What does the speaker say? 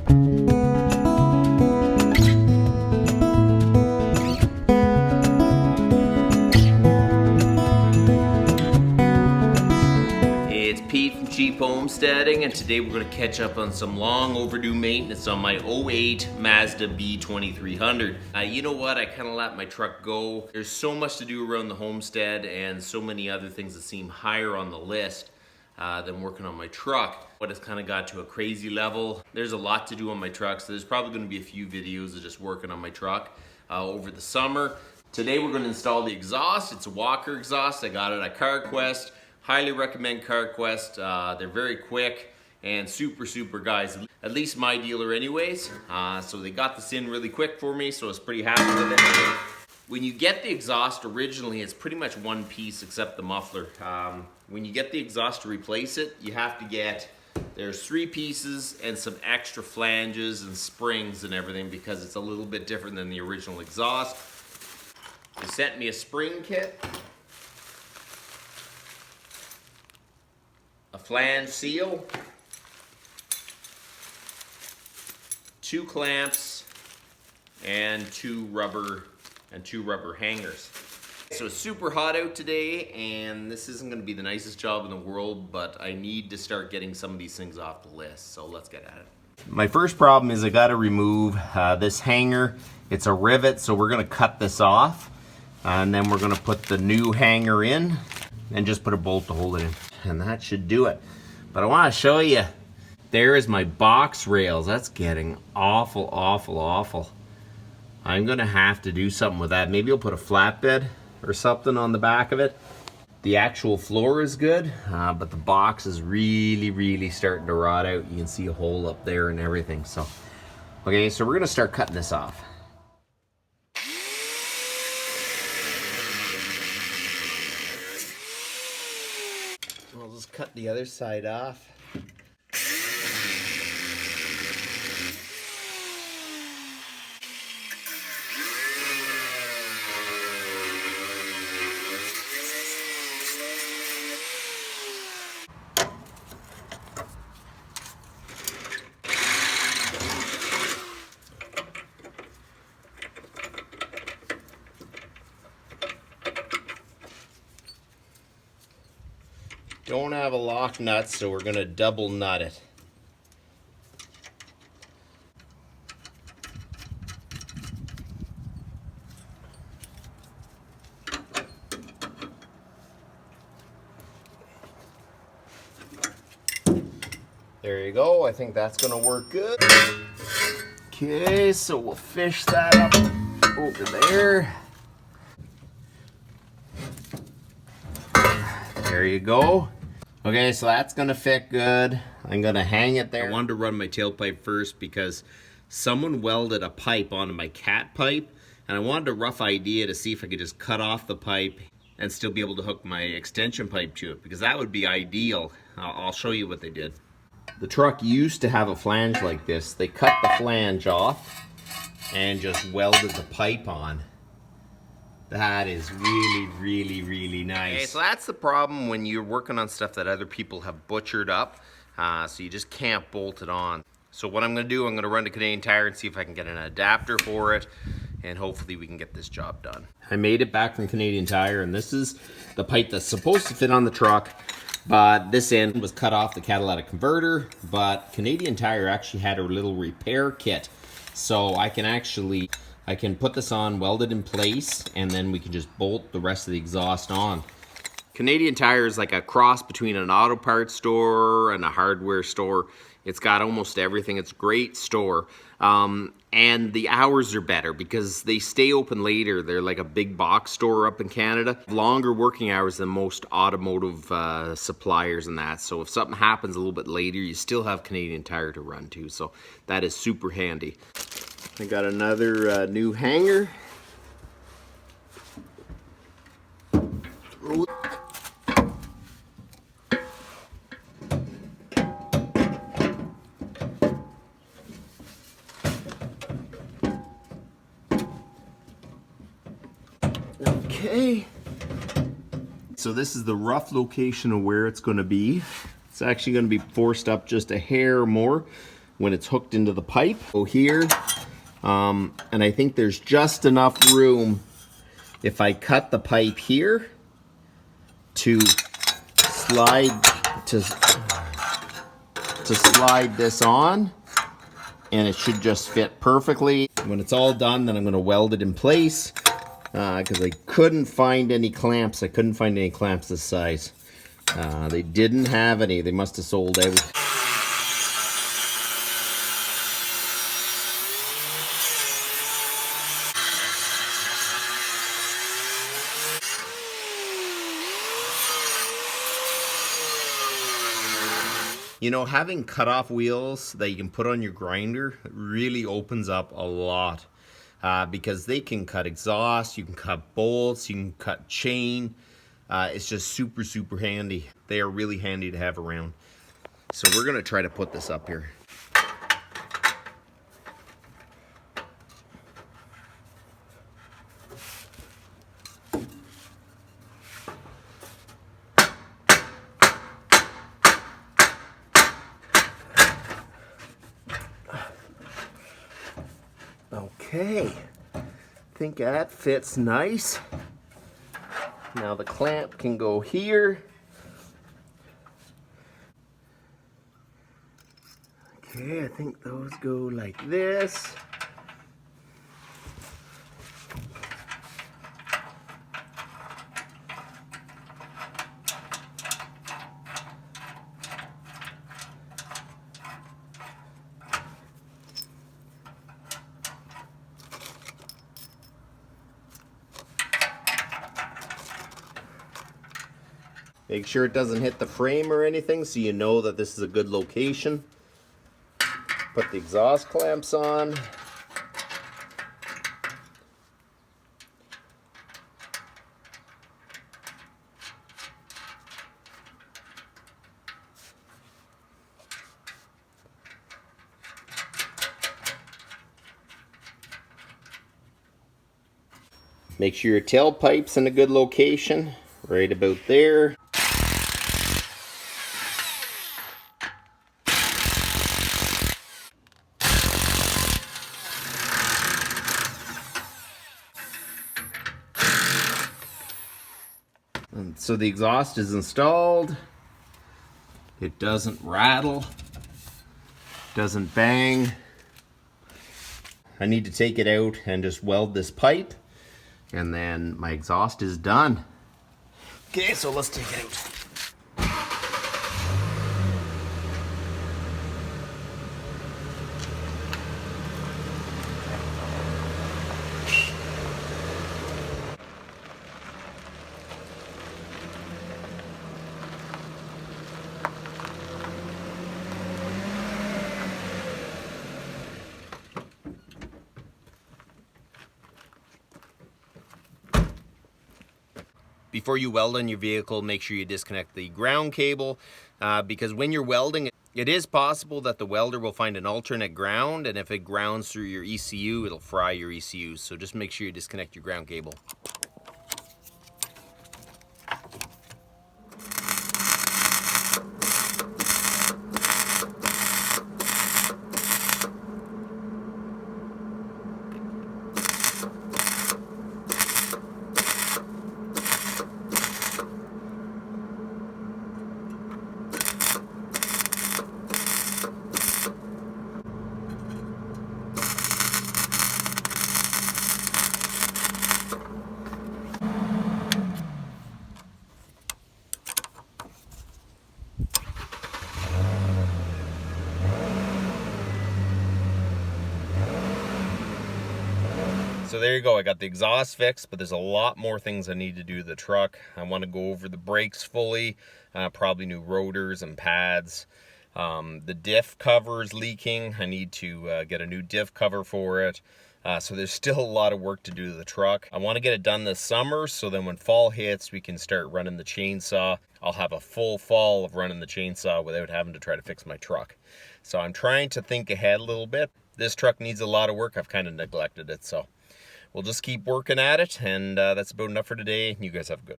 It's Pete from Cheap Homesteading, and today we're going to catch up on some long overdue maintenance on my 08 Mazda B2300. You know what, I kind of let my truck go. There's so much to do around the homestead and so many other things that seem higher on the list than working on my truck. But it's kind of got to a crazy level. There's a lot to do on my truck, so there's probably going to be a few videos of just working on my truck over the summer. Today we're going to install the exhaust. It's a Walker exhaust. I got it at CarQuest. Highly recommend CarQuest. They're very quick and super guys, at least my dealer anyways. So they got this in really quick for me, so I was pretty happy with it. When you get the exhaust originally, it's pretty much one piece except the muffler. When you get the exhaust to replace it, you have to get, there's 3 pieces and some extra flanges and springs and everything because it's a little bit different than the original exhaust. They sent me a spring kit, a flange seal, 2 clamps, and two rubber hangers. So it's super hot out today, and this isn't going to be the nicest job in the world, but I need to start getting some of these things off the list, so let's get at it. My first problem is I got to remove this hanger. It's a rivet, so we're going to cut this off, and then we're going to put the new hanger in and just put a bolt to hold it in. And that should do it. But I want to show you, there is my box rails. That's getting awful. I'm gonna have to do something with that. Maybe I'll put a flatbed or something on the back of it. The actual floor is good, but the box is really starting to rot out. You can see a hole up there and everything. So, okay, so we're gonna start cutting this off. I'll just cut the other side off. Don't have a lock nut, so we're gonna double nut it. There you go, I think that's gonna work good. Okay, so we'll fish that up over there. There you go. Okay, so that's gonna fit good. I'm gonna hang it there. I wanted to run my tailpipe first because someone welded a pipe onto my cat pipe, and I wanted a rough idea to see if I could just cut off the pipe and still be able to hook my extension pipe to it, because that would be ideal. I'll show you what they did. The truck used to have a flange like this. They cut the flange off and just welded the pipe on. That is really nice. Okay, so that's the problem when you're working on stuff that other people have butchered up. So you just can't bolt it on. So what I'm gonna do, I'm gonna run to Canadian Tire and see if I can get an adapter for it, and hopefully we can get this job done. I made it back from Canadian Tire, and this is the pipe that's supposed to fit on the truck, but this end was cut off the catalytic converter, but Canadian Tire actually had a little repair kit. So I can put this on, weld it in place, and then we can just bolt the rest of the exhaust on. Canadian Tire is like a cross between an auto parts store and a hardware store. It's got almost everything. It's a great store. And the hours are better because they stay open later. They're like a big box store up in Canada. Longer working hours than most automotive suppliers and that. So if something happens a little bit later, you still have Canadian Tire to run to. So that is super handy. I got another new hanger. Okay. So this is the rough location of where it's going to be. It's actually going to be forced up just a hair more. when it's hooked into the pipe. Go here, and I think there's just enough room if I cut the pipe here to slide this on, and it should just fit perfectly. When it's all done, then I'm going to weld it in place because I couldn't find any clamps. I couldn't find any clamps this size. They didn't have any. They must have sold out. You know, having cut-off wheels that you can put on your grinder really opens up a lot because they can cut exhaust, you can cut bolts, you can cut chain. It's just super, super handy. They are really handy to have around. So we're gonna try to put this up here. Okay, I think that fits nice. Now the clamp can go here. Okay, I think those go like this. Make sure it doesn't hit the frame or anything so you know that this is a good location. Put the exhaust clamps on. Make sure your tailpipe's in a good location, right about there. And so the exhaust is installed. It doesn't rattle, doesn't bang. I need to take it out and just weld this pipe, and then my exhaust is done. Okay, so let's take it out. Before you weld on your vehicle, make sure you disconnect the ground cable because when you're welding, it is possible that the welder will find an alternate ground, and if it grounds through your ECU, it'll fry your ECU. So just make sure you disconnect your ground cable. So there you go, I got the exhaust fixed, but there's a lot more things I need to do to the truck. I want to go over the brakes fully, probably new rotors and pads. The diff cover is leaking. I need to get a new diff cover for it. So there's still a lot of work to do to the truck. I want to get it done this summer, so then when fall hits, we can start running the chainsaw. I'll have a full fall of running the chainsaw without having to try to fix my truck. So I'm trying to think ahead a little bit. This truck needs a lot of work. I've kind of neglected it, so we'll just keep working at it, and that's about enough for today. You guys have a good